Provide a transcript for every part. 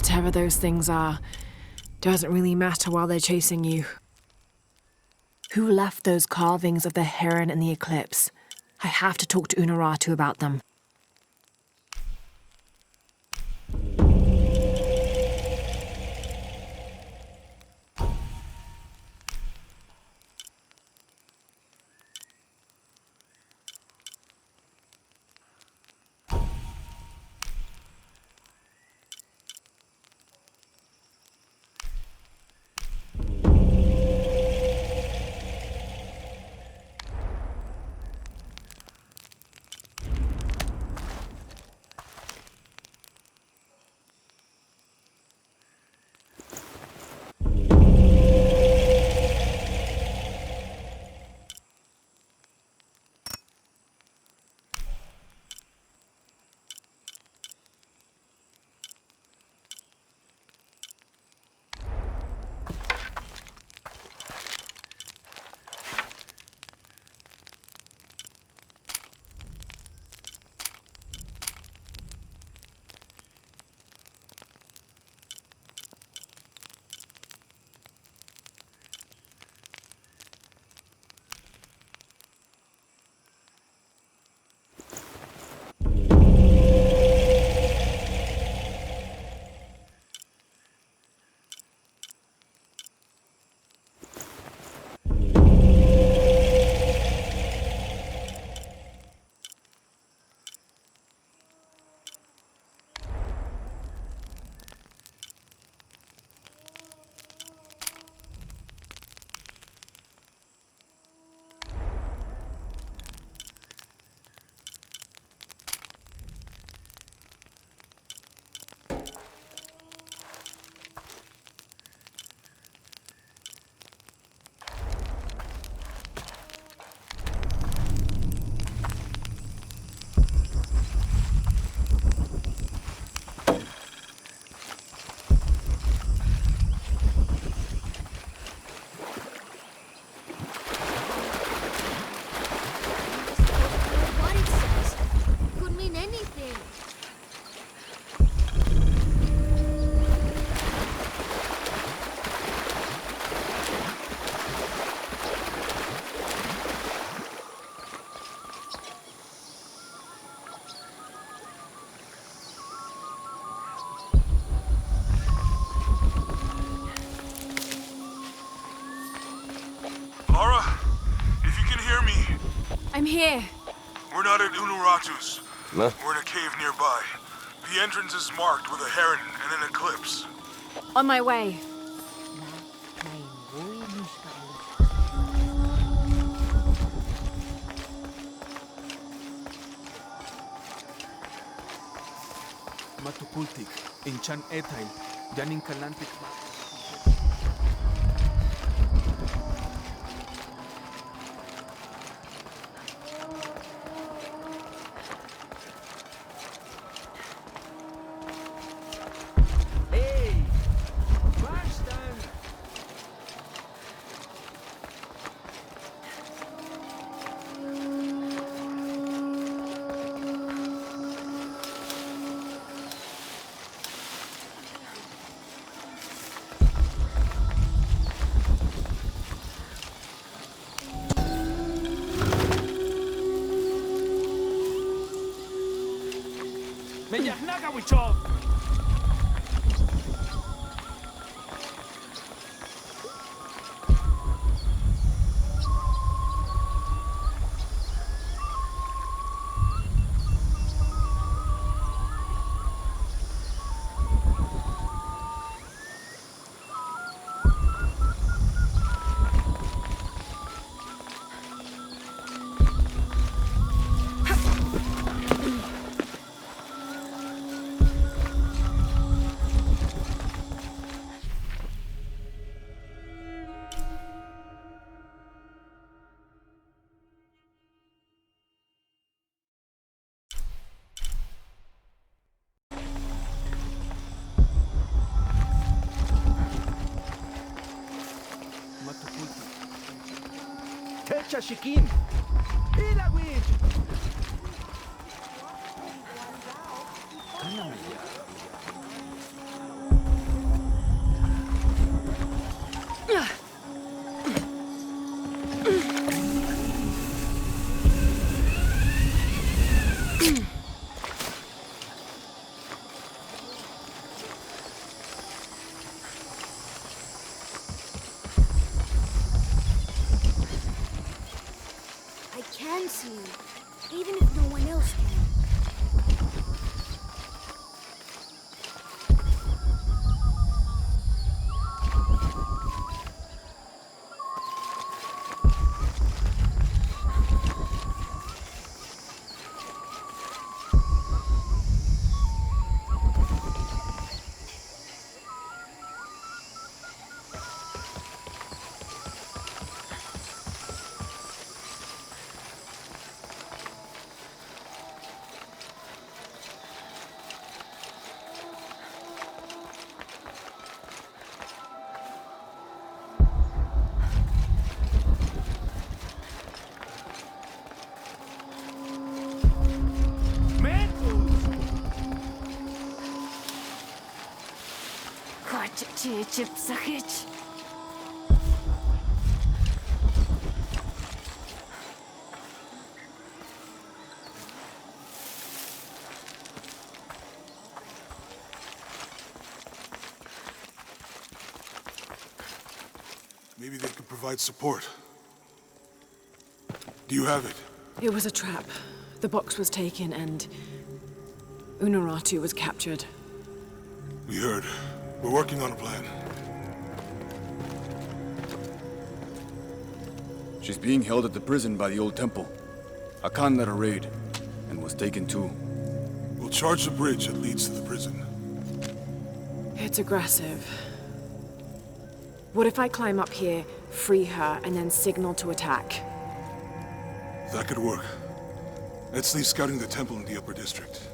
Whatever those things are, doesn't really matter while they're chasing you. Who left those carvings of the heron and the eclipse? I have to talk to Unuratu about them. Lara, if you can hear me. I'm here. We're not at Unuratu's. No? We're in a cave nearby. The entrance is marked with a heron and an eclipse. On my way. Matupultik, Inchan Etail, Janin Kalantik. Meyahnaka wichog. Techa Shikin! Ilawid! I can see you, even if no one else can. Maybe they could provide support. Do you have it? It was a trap. The box was taken and Unuratu was captured. We heard. We're working on a plan. She's being held at the prison by the old temple. Akan led a raid, and was taken too. We'll charge the bridge that leads to the prison. It's aggressive. What if I climb up here, free her, and then signal to attack? That could work. Let's leave scouting the temple in the upper district.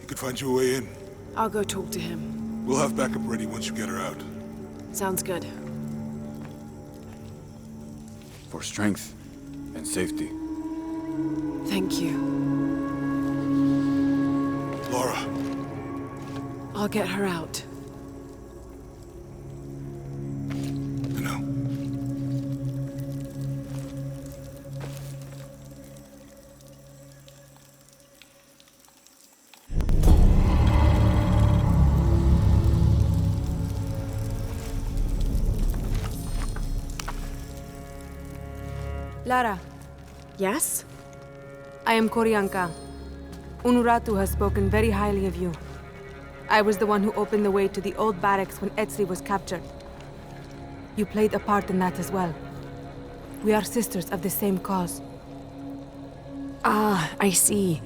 He could find you a way in. I'll go talk to him. We'll have backup ready once you get her out. Sounds good. For strength and safety. Thank you. Lara, I'll get her out. no. Lara, Yes? I am Koryanka. Unuratu has spoken very highly of you. I was the one who opened the way to the old barracks when Etli was captured. You played a part in that as well. We are sisters of the same cause. Ah, I see.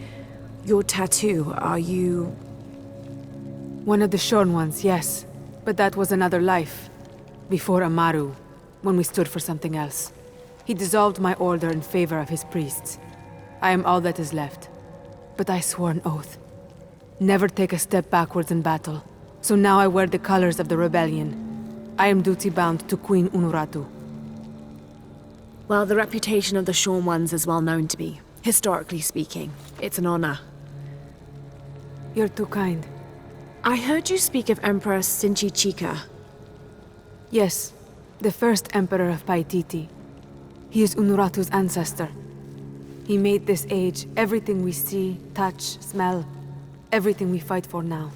Your tattoo, are you... One of the shorn ones, yes. But that was another life. Before Amaru, when we stood for something else. He dissolved my order in favor of his priests. I am all that is left. But I swore an oath. Never take a step backwards in battle. So now I wear the colors of the rebellion. I am duty-bound to Queen Unuratu. Well, the reputation of the Shorn Ones is well known to me. Historically speaking, it's an honor. You're too kind. I heard you speak of Emperor Sinchichika. Yes, the first emperor of Paititi. He is Unuratu's ancestor. He made this age everything we see, touch, smell, everything we fight for now.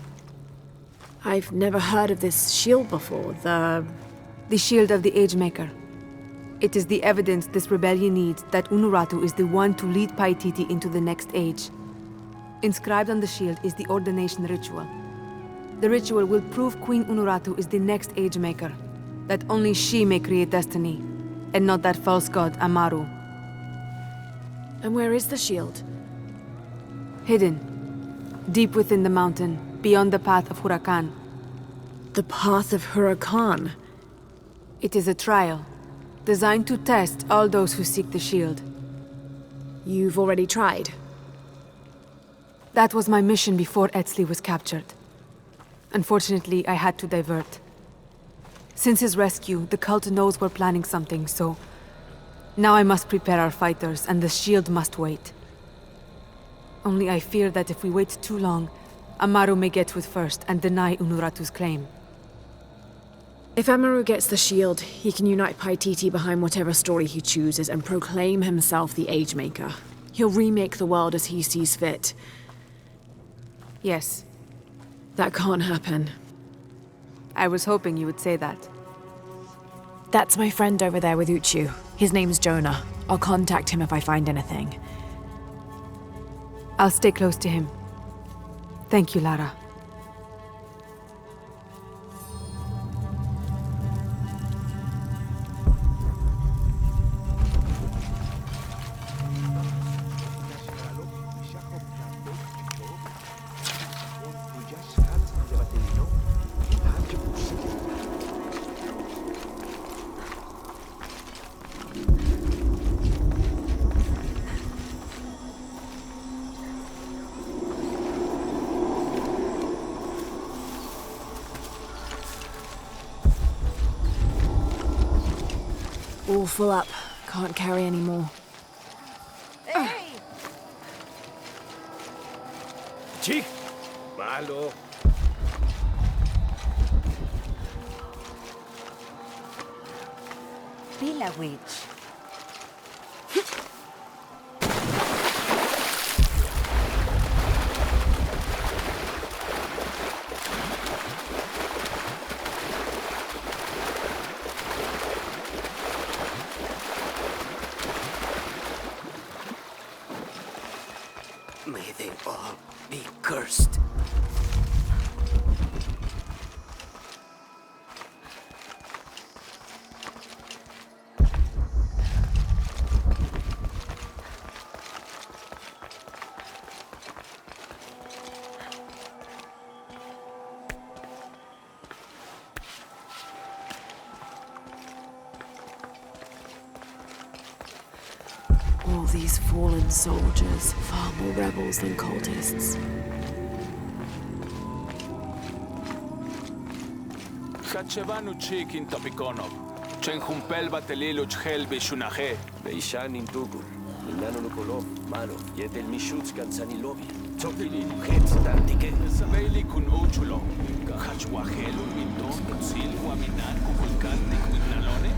I've never heard of this shield before, The shield of the Age-Maker. It is the evidence this rebellion needs that Unuratu is the one to lead Paititi into the next age. Inscribed on the shield is the ordination ritual. The ritual will prove Queen Unuratu is the next Age-Maker, that only she may create destiny, and not that false god Amaru. And where is the shield? Hidden, deep within the mountain, beyond the path of Huracan. The Path of Huracan. It is a trial, designed to test all those who seek the shield. You've already tried. That was my mission before Etli was captured. Unfortunately, I had to divert. Since his rescue, the cult knows we're planning something, so... Now I must prepare our fighters, and the shield must wait. Only I fear that if we wait too long, Amaru may get to it first and deny Unuratu's claim. If Amaru gets the shield, he can unite Paititi behind whatever story he chooses and proclaim himself the Age-Maker. He'll remake the world as he sees fit. Yes, That can't happen. I was hoping you would say that. That's my friend over there with Uchu. His name's Jonah. I'll contact him if I find anything. I'll stay close to him. Thank you, Lara. All full up. Can't carry any more. Chick. Malo. Pila witch. May they all be cursed. All these fallen soldiers, far more rebels than cultists. Hachevanu chik in topikonov. Chen humpel batelilo chhel bishunaje. Beishan in Tugul. Minano Nukolov, Mano, Yetel Mishuts Gansanilovi. Topili, Hetz Tantike. Sabeli kun uchulo. Hachwahelu mindon kutsil waminan kukulkan de kuignalone.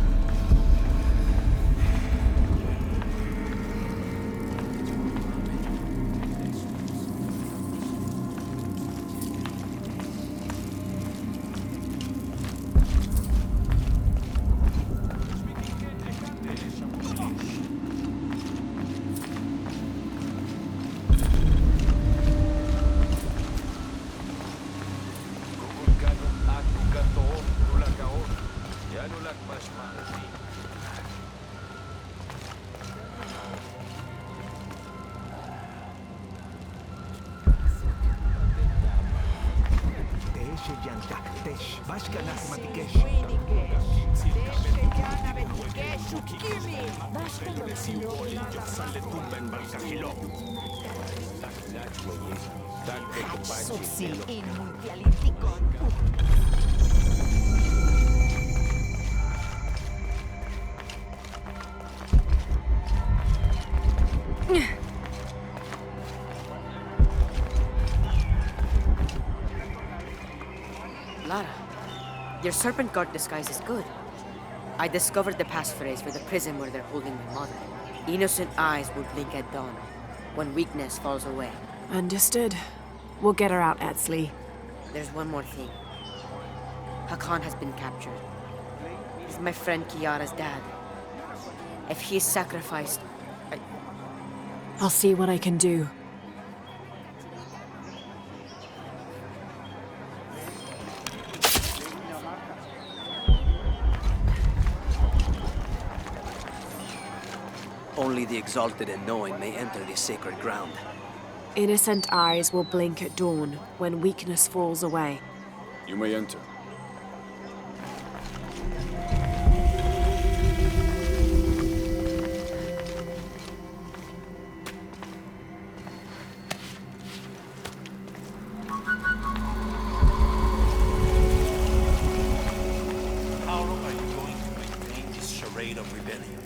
Lara, your serpent guard disguise is good. I discovered the passphrase for the prison where they're holding my mother. Innocent eyes will blink at dawn, when weakness falls away. Understood. We'll get her out, Etzli. There's one more thing. Hakan has been captured. He's my friend Kiara's dad. If he is sacrificed, I'll see what I can do. Only the exalted and knowing may enter this sacred ground. Innocent eyes will blink at dawn when weakness falls away. You may enter. How long are you going to maintain this charade of rebellion?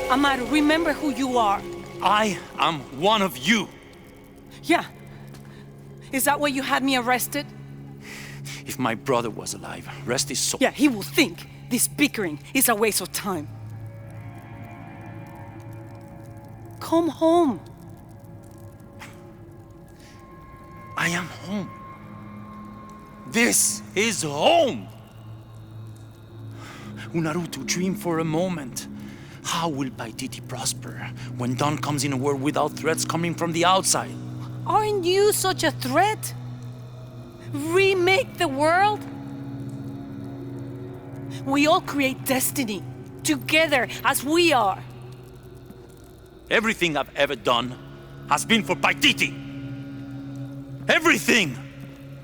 Amaru, remember who you are. I am one of you. Yeah. Is that why you had me arrested? If my brother was alive, rest his soul. Yeah, he will think This bickering is a waste of time. Come home. I am home. This is home! Unarutu, dream for a moment. How will Paititi prosper when Dawn comes in a world without threats coming from the outside? Aren't you such a threat? Remake the world? We all create destiny, together as we are. Everything I've ever done has been for Paititi. Everything!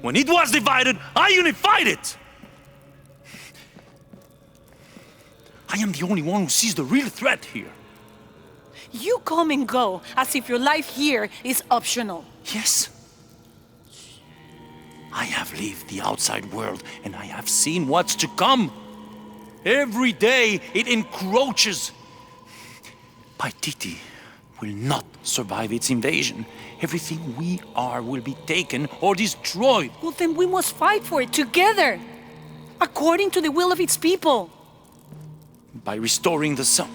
When it was divided, I unified it! I am the only one who sees the real threat here. You come and go as if your life here is optional. Yes. I have lived the outside world and I have seen what's to come. Every day it encroaches. Paititi will not survive its invasion. Everything we are will be taken or destroyed. Well, then we must fight for it together, according to the will of its people. By restoring the sun.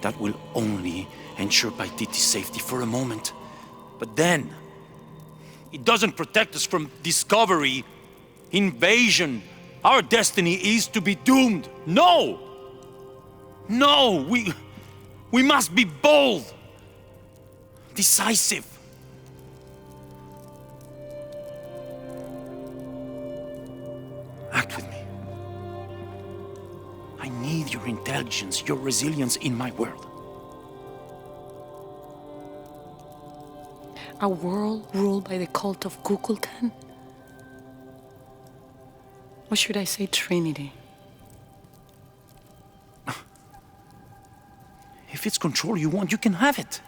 That will only ensure Paititi's safety for a moment. But then, it doesn't protect us from discovery, invasion. Our destiny is to be doomed. No! No! We must be bold, decisive. Act with me. I need your intelligence, your resilience in my world. A world ruled by the cult of Kukulkan? Or should I say Trinity? If it's control you want, you can have it.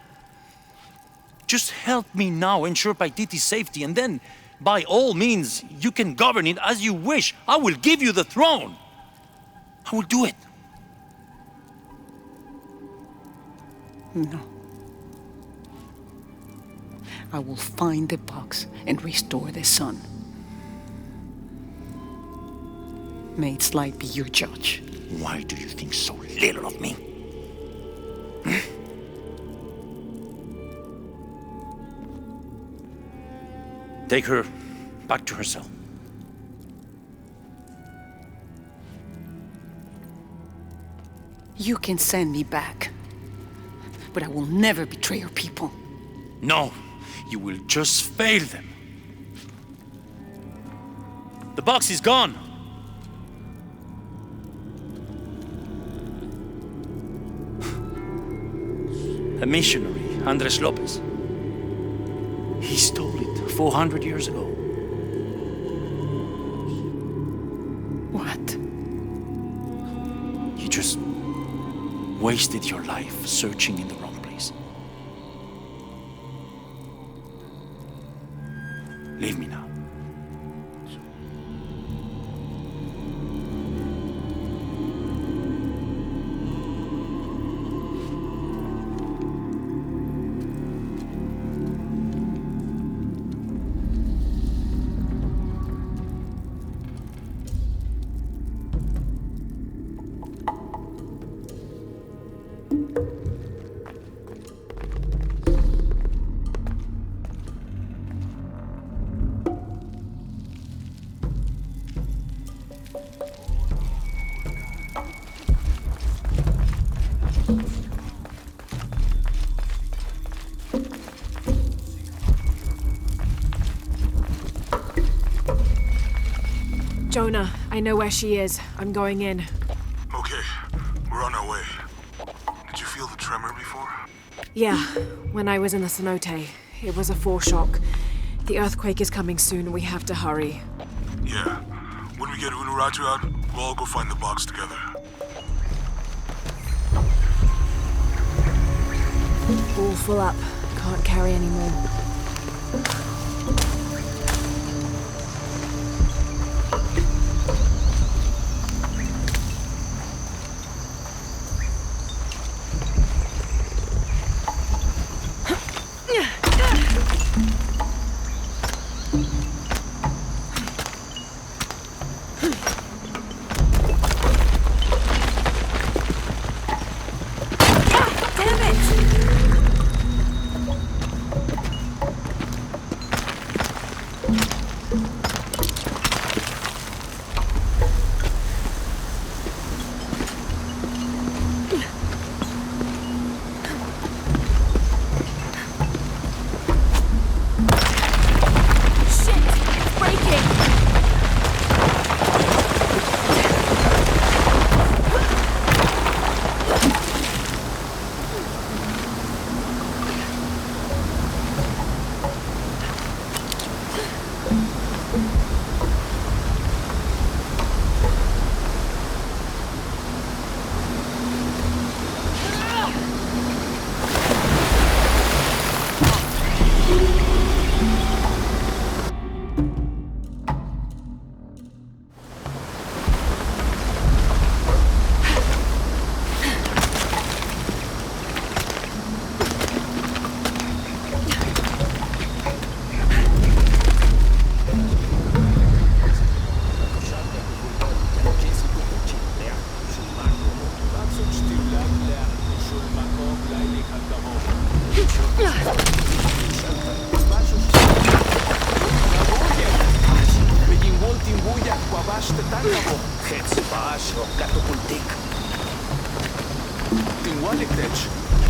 Just help me now ensure Paititi's safety, and then, by all means, you can govern it as you wish. I will give you the throne. I will do it. No. I will find the box and restore the sun. May its light be your judge. Why do you think so little of me? Take her back to her cell. You can send me back, but I will never betray your people. No, you will just fail them. The box is gone. A missionary, Andres Lopez. He stole it 400 years ago. What? You just wasted your life searching in the wrong place. Leave me now. Jonah, I know where she is. I'm going in. Okay, we're on our way. Did you feel the tremor before? Yeah, when I was in the cenote. It was a foreshock. The earthquake is coming soon. We have to hurry. Yeah. When we get Unuratu out, we'll all go find the box together. All full up. Can't carry any more. matupultik. Tinwalik, Tech.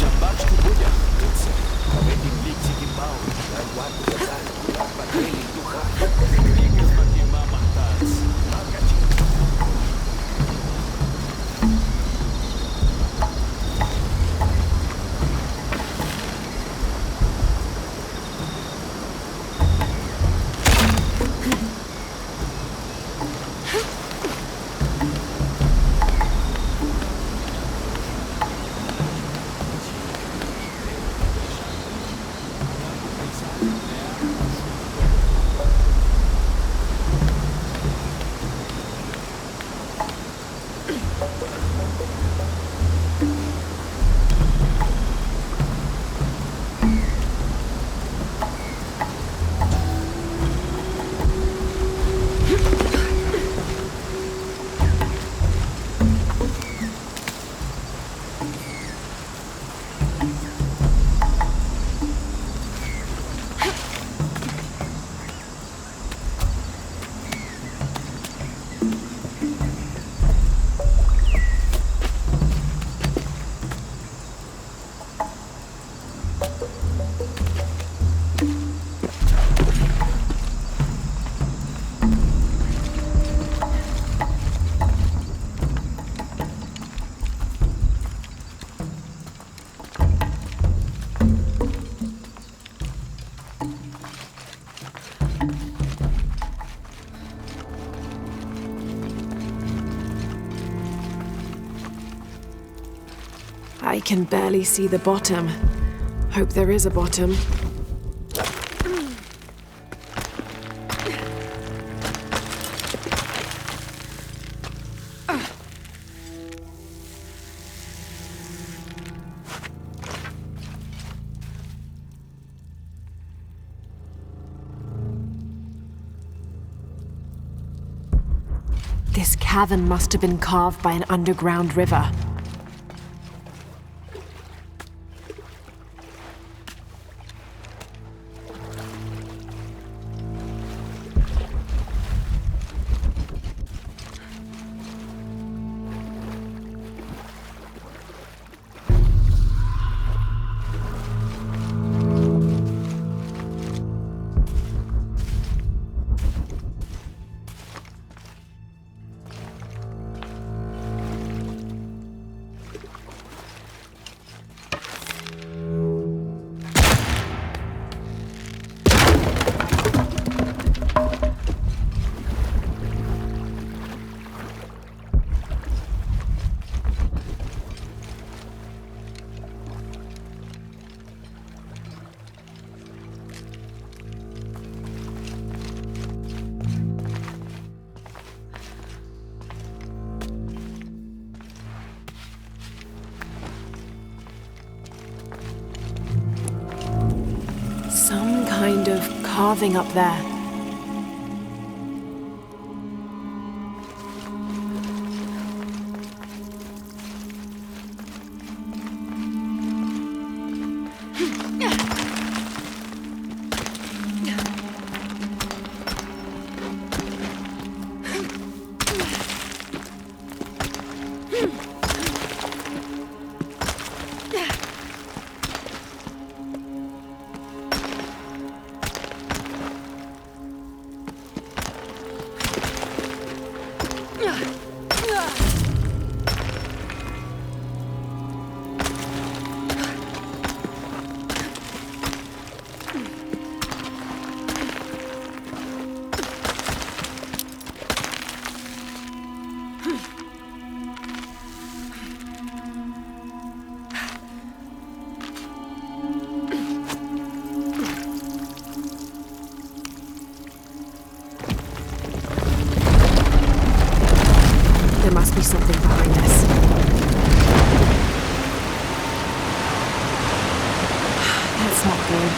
Jambach Tubuya. Tutsi. Kabeting liksi kimbao. Nagwat katan. Pagpatiling duha. Tigres makimamantas. Engadget. I can barely see the bottom. Hope there is a bottom. This cavern must have been carved by an underground river. Some kind of carving up there. There must be something behind this. That's not good.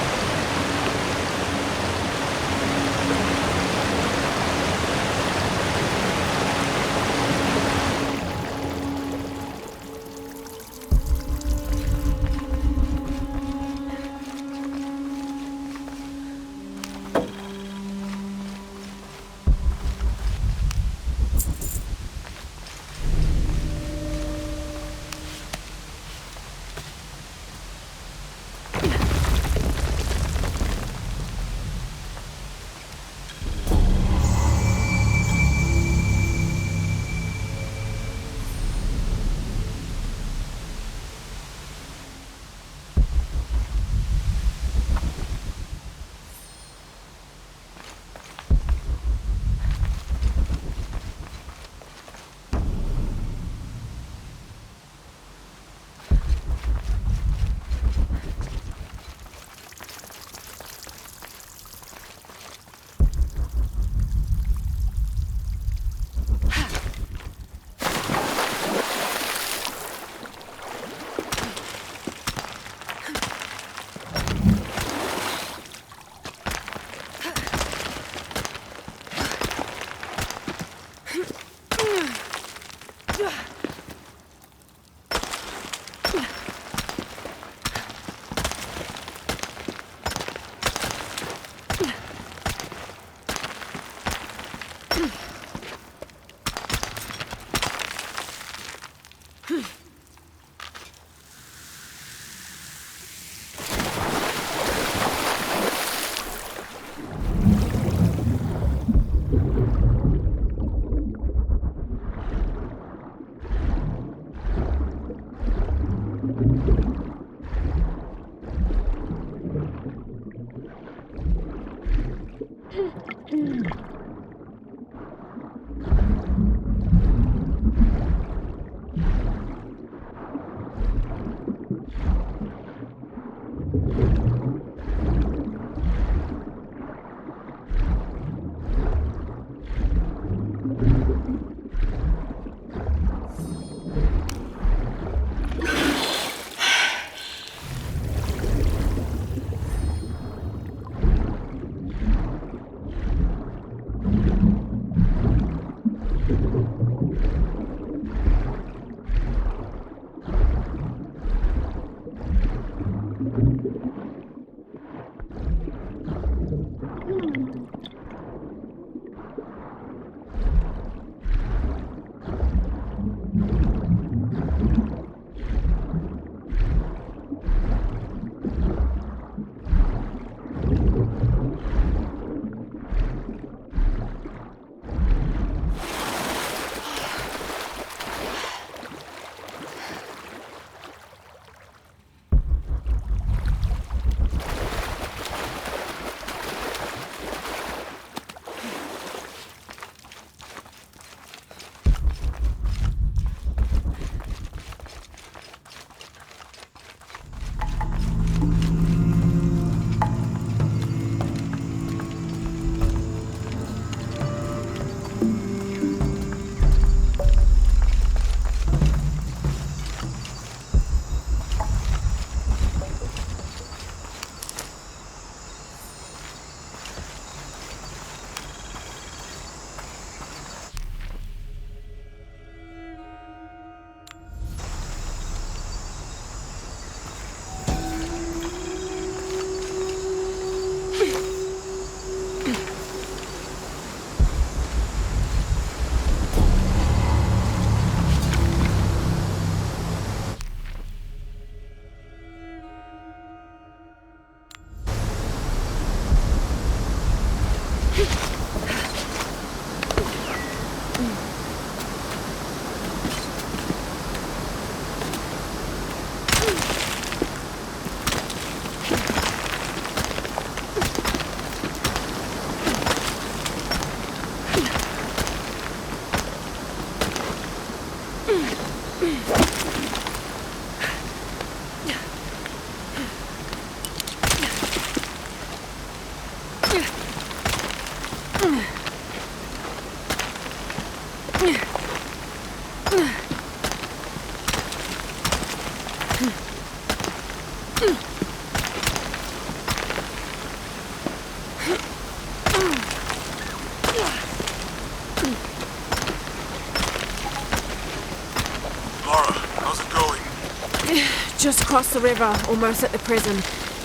Just across the river, almost at the prison.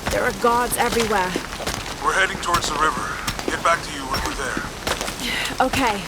There are guards everywhere. We're heading towards the river. Get back to you when we're there. Okay.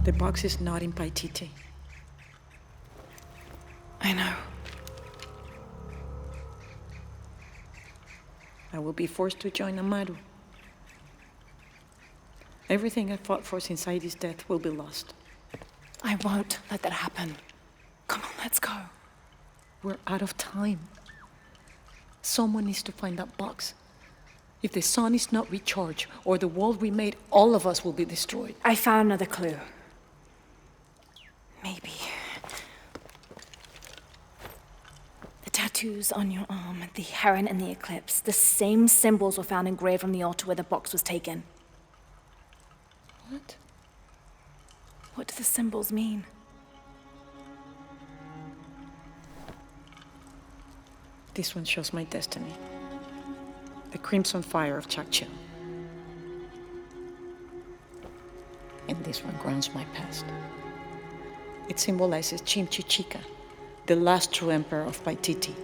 The box is not in Paititi. I know. I will be forced to join Amaru. Everything I fought for since Heidi's death will be lost. I won't let that happen. Come on, let's go. We're out of time. Someone needs to find that box. If the sun is not recharged, or the world we made, all of us will be destroyed. I found another clue. Maybe. The tattoo tattoos on your arm, the heron and the eclipse. The same symbols were found engraved from the altar where the box was taken. What? What do the symbols mean? This one shows my destiny. The crimson fire of Chakchil. And this one grounds my past. It symbolizes Chimchichica, the last true emperor of Paititi.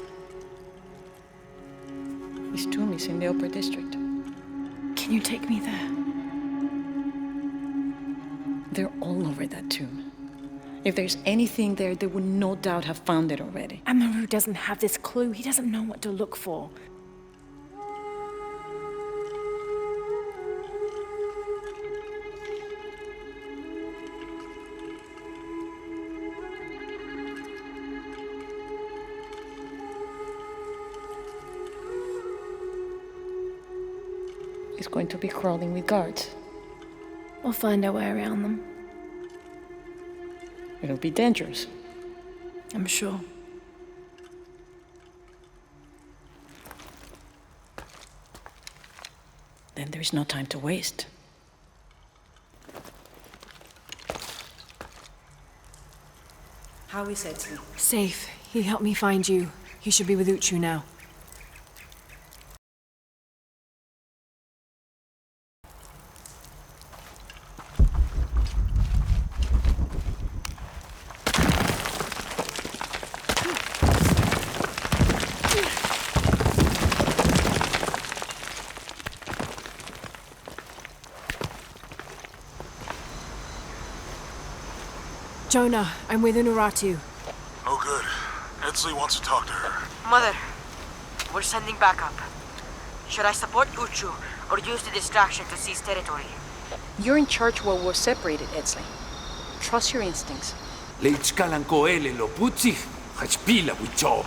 His tomb is in the upper district. Can you take me there? They're all over that tomb. If there's anything there, they would no doubt have found it already. Amaru doesn't have this clue. He doesn't know what to look for. He's going to be crawling with guards. We'll find our way around them. It'll be dangerous. I'm sure. Then there's no time to waste. How is Etsu? Safe. He helped me find you. He should be with Uchu now. Jonah, I'm with Unuratu. No good. Edsley wants to talk to her. Mother, we're sending backup. Should I support Uchu or use the distraction to seize territory? You're in charge while we're separated, Edsley. Trust your instincts. Leichkalan koele lo putsi, hachpila wicho.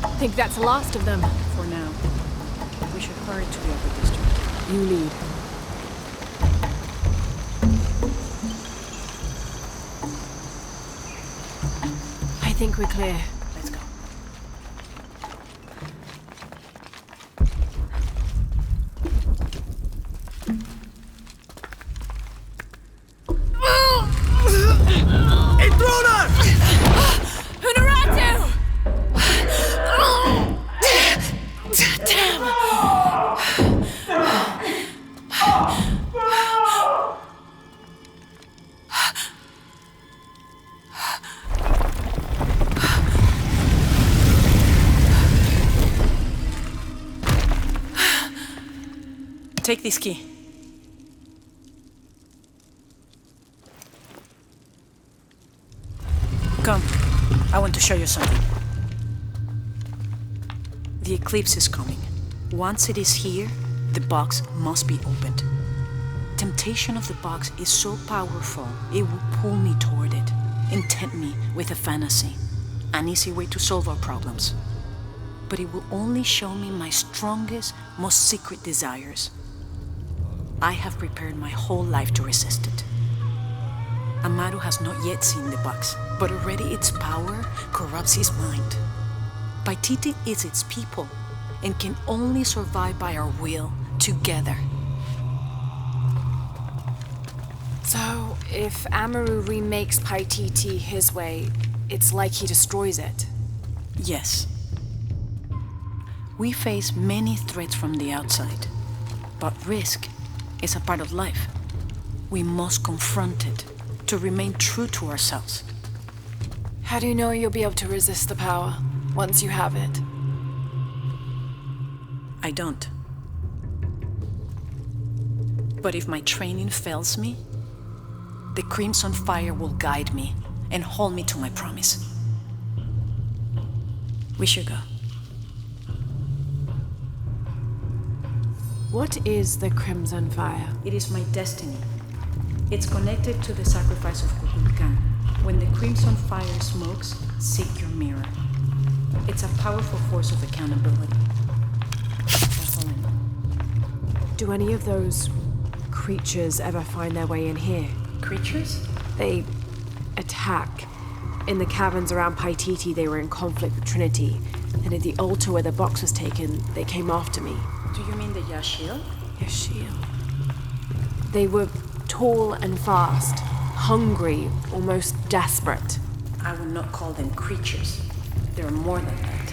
I think that's the last of them. For now, we should hurry to the upper district. You lead. I think we're clear. Let's go. Intruder! Unuratu! Damn! Take this key. Come. I want to show you something. The eclipse is coming. Once it is here, the box must be opened. Temptation of the box is so powerful, it will pull me toward it and tempt me with a fantasy, an easy way to solve our problems. But it will only show me my strongest, most secret desires. I have prepared my whole life to resist it. Amaru has not yet seen the box, but already its power corrupts his mind. Paititi is its people and can only survive by our will together. So, if Amaru remakes Paititi his way, it's like he destroys it? Yes. We face many threats from the outside, but risk is a part of life. We must confront it to remain true to ourselves. How do you know you'll be able to resist the power once you have it? I don't. But if my training fails me, the Crimson Fire will guide me and hold me to my promise. We should go. What is the Crimson Fire? It is my destiny. It's connected to the sacrifice of Kukulkan. When the Crimson Fire smokes, seek your mirror. It's a powerful force of accountability. That's all I know. Do any of those creatures ever find their way in here? Creatures? They attack. In the caverns around Paititi, they were in conflict with Trinity. And at the altar where the box was taken, they came after me. Do you mean the Yashil? Yashil. They were tall and fast, hungry, almost desperate. I would not call them creatures. They're more than that.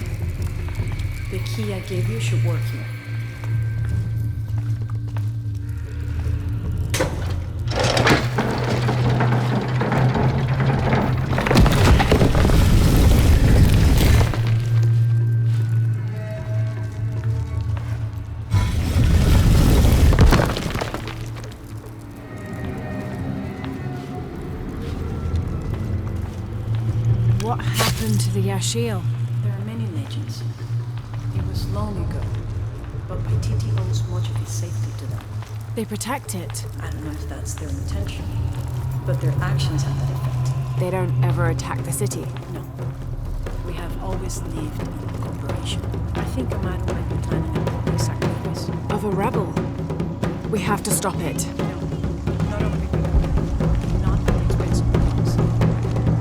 The key I gave you should work here. What happened to the Yashil? There are many legends. It was long ago, but Paititi owes much of his safety to them. They protect it. I don't know if that's their intention, but their actions have that effect. They don't ever attack the city. No. We have always lived in cooperation. I think Amaru might be planning a public sacrifice. Of a rebel. We have to stop it. No, not of people. Not at the expense of the box.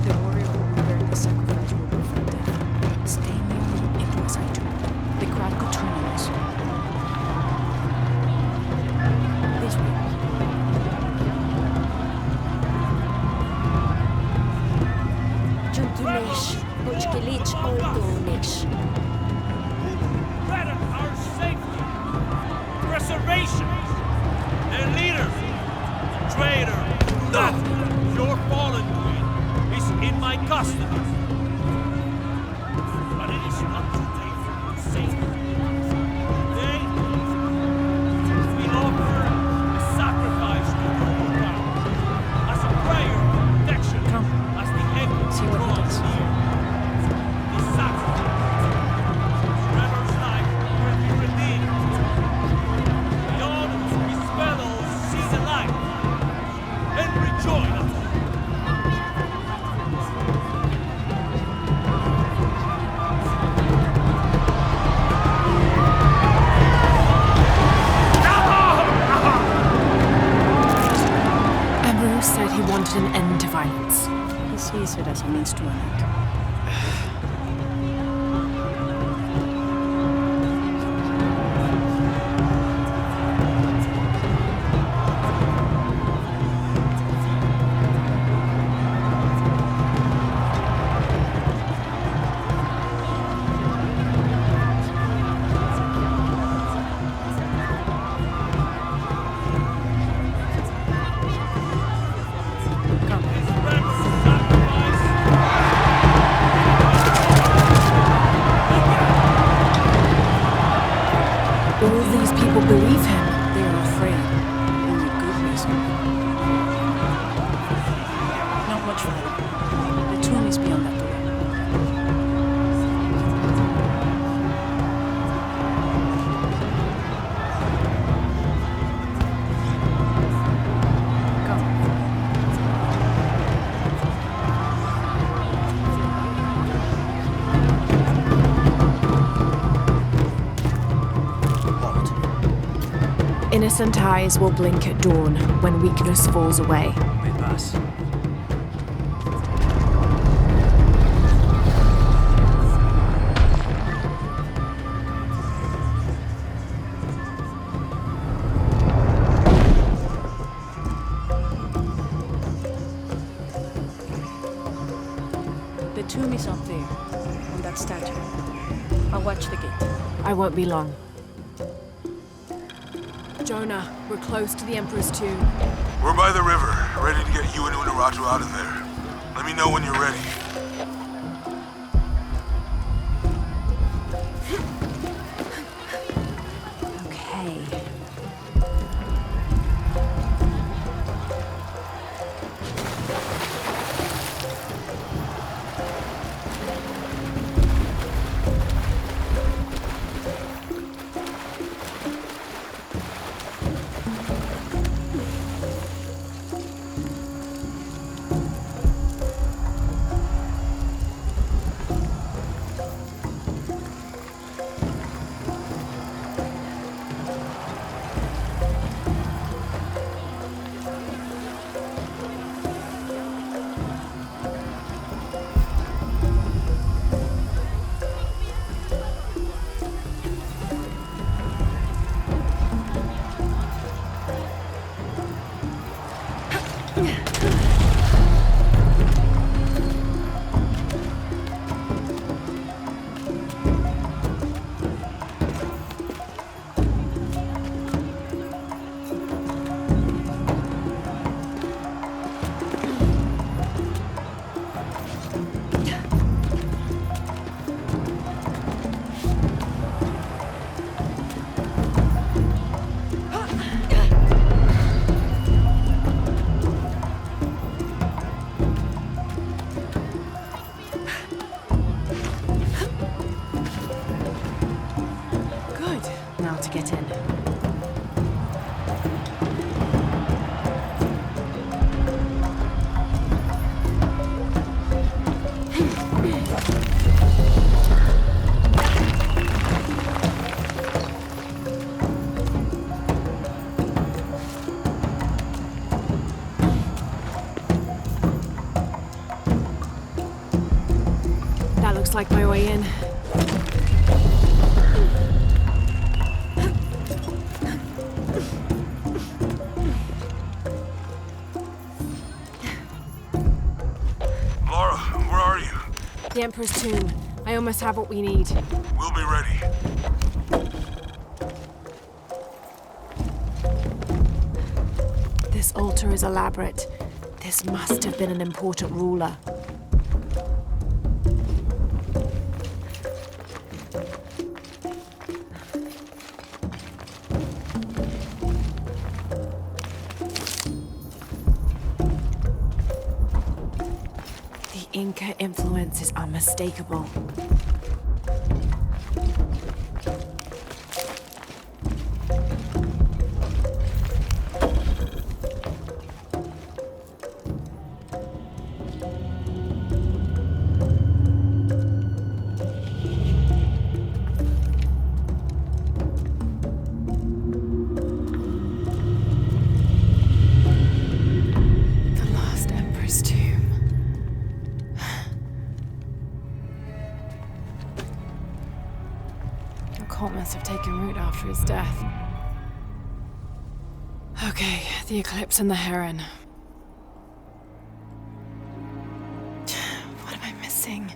The warrior who prepared the sacrifice will prevent death. Stay near me and do as I do. The crowd could turn on us. This way. Juntunesh, Ochkilich, Oldonesh. Threaten our safety, preservation, their leader, traitor. No! Your fallen queen is in my custody. But it is not today for your safety. Today, we offer a sacrifice to your God as a prayer of protection. Come. As the echo See what he draws does. near. This sacrifice, Trevor's life will be redeemed. Beyond his fellows see the light and rejoin us. Amaru said he wanted an end to violence. He sees it as a means to an end. All these people believe him. They are afraid. Only good reason. Not much further. The tomb is beyond that door. Innocent eyes will blink at dawn when weakness falls away. Me pass. The tomb is up there, on that statue. I'll watch the gate. I won't be long. Jonah, we're close to the Emperor's tomb. We're by the river, ready to get you and Unuratu out of there. Let me know when you're ready. Okay. Looks like my way in. Lara, where are you? The Emperor's tomb. I almost have what we need. We'll be ready. This altar is elaborate. This must have been an important ruler. Inca influence is unmistakable. Must have taken root after his death. Okay, the eclipse and the heron. What am I missing?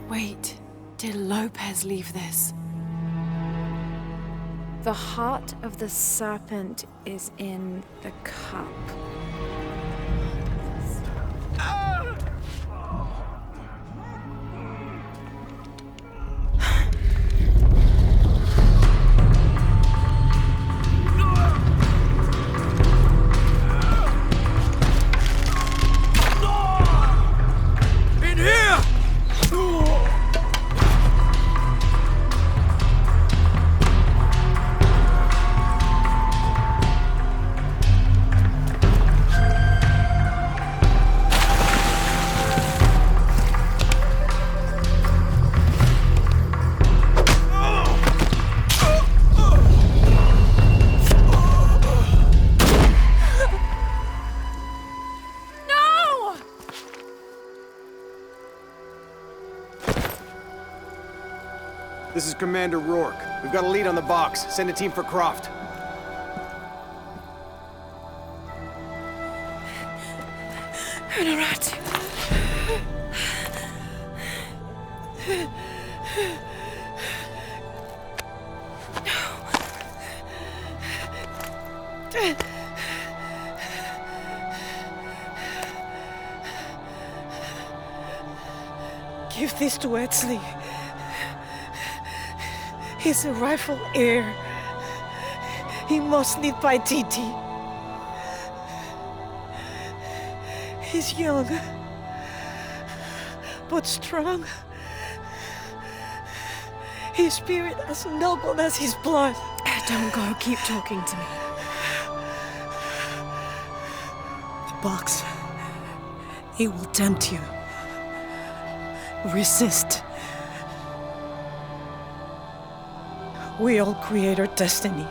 Wait, did Lopez leave this? The heart of the serpent is in the cup. This is Commander Rourke. We've got a lead on the box. Send a team for Croft. Unuratu. Give this to Etzli. He's a rightful heir. He must lead by Titi. He's young, but strong. His spirit as noble as his blood. Don't go, keep talking to me. The box, it will tempt you. Resist. We all create our destiny.